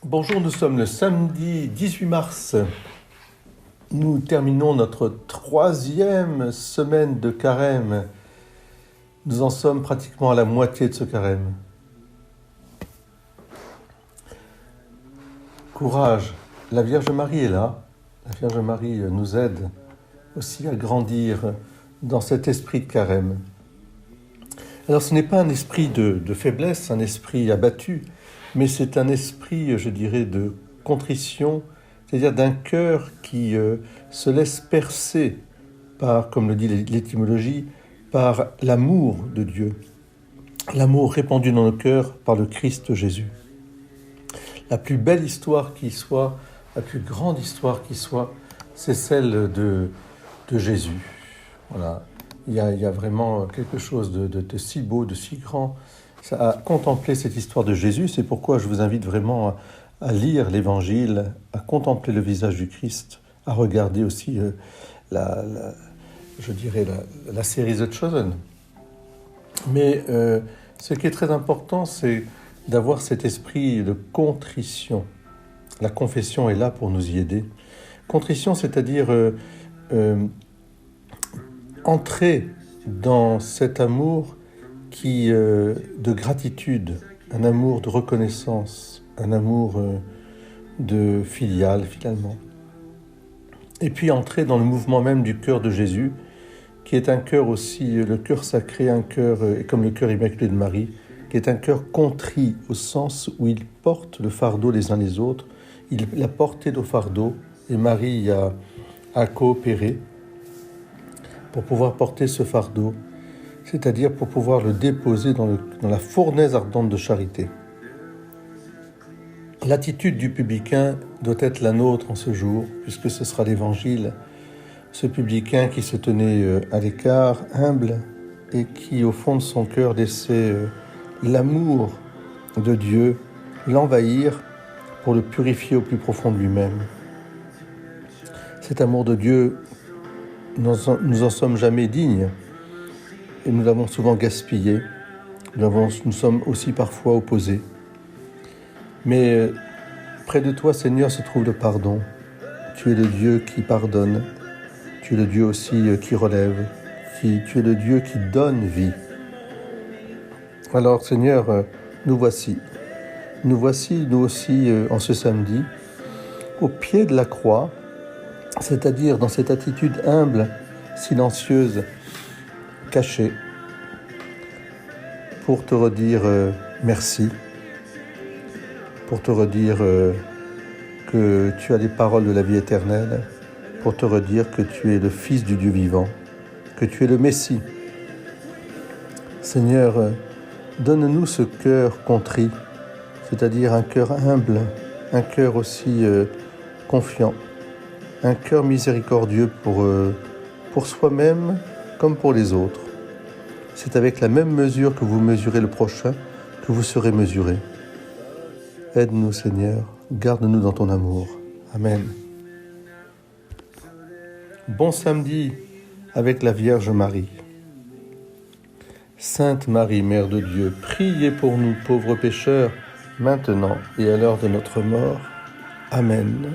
Bonjour, nous sommes le samedi 18 mars. Nous terminons notre 3e semaine de carême. Nous en sommes pratiquement à la moitié de ce carême. Courage, la Vierge Marie est là. La Vierge Marie nous aide aussi à grandir dans cet esprit de carême. Alors ce n'est pas un esprit de faiblesse, un esprit abattu, mais c'est un esprit, je dirais, de contrition, c'est-à-dire d'un cœur qui se laisse percer par, comme le dit l'étymologie, par l'amour de Dieu, l'amour répandu dans nos cœurs par le Christ Jésus. La plus belle histoire qui soit, la plus grande histoire qui soit, c'est celle de Jésus. Voilà. Il y a vraiment quelque chose de si beau, de si grand à contempler cette histoire de Jésus. C'est pourquoi je vous invite vraiment à lire l'Évangile, à contempler le visage du Christ, à regarder aussi la série The Chosen. Mais ce qui est très important, c'est d'avoir cet esprit de contrition. La confession est là pour nous y aider. Contrition, c'est-à-dire entrer dans cet amour de gratitude, un amour de reconnaissance, un amour de filial finalement. Et puis entrer dans le mouvement même du cœur de Jésus, qui est un cœur aussi, le cœur sacré, un cœur comme le cœur immaculé de Marie, qui est un cœur contrit au sens où il porte le fardeau les uns les autres. Il a porté nos fardeaux et Marie a coopéré pour pouvoir porter ce fardeau, c'est-à-dire pour pouvoir le déposer dans la fournaise ardente de charité. L'attitude du publicain doit être la nôtre en ce jour, puisque ce sera l'Évangile. Ce publicain qui se tenait à l'écart, humble, et qui au fond de son cœur laissait l'amour de Dieu l'envahir pour le purifier au plus profond de lui-même. Cet amour de Dieu, nous en sommes jamais dignes, et nous l'avons souvent gaspillé. Nous sommes aussi parfois opposés. Mais près de toi, Seigneur, se trouve le pardon. Tu es le Dieu qui pardonne. Tu es le Dieu aussi qui relève. Tu es le Dieu qui donne vie. Alors, Seigneur, nous voici. Nous voici, nous aussi, en ce samedi, au pied de la croix, c'est-à-dire dans cette attitude humble, silencieuse, cachée, pour te redire merci, pour te redire que tu as les paroles de la vie éternelle, pour te redire que tu es le Fils du Dieu vivant, que tu es le Messie. Seigneur, donne-nous ce cœur contrit, c'est-à-dire un cœur humble, un cœur aussi confiant, un cœur miséricordieux pour soi-même comme pour les autres. C'est avec la même mesure que vous mesurez le prochain que vous serez mesurés. Aide-nous, Seigneur, garde-nous dans ton amour. Amen. Bon samedi avec la Vierge Marie. Sainte Marie, Mère de Dieu, priez pour nous pauvres pécheurs, maintenant et à l'heure de notre mort. Amen.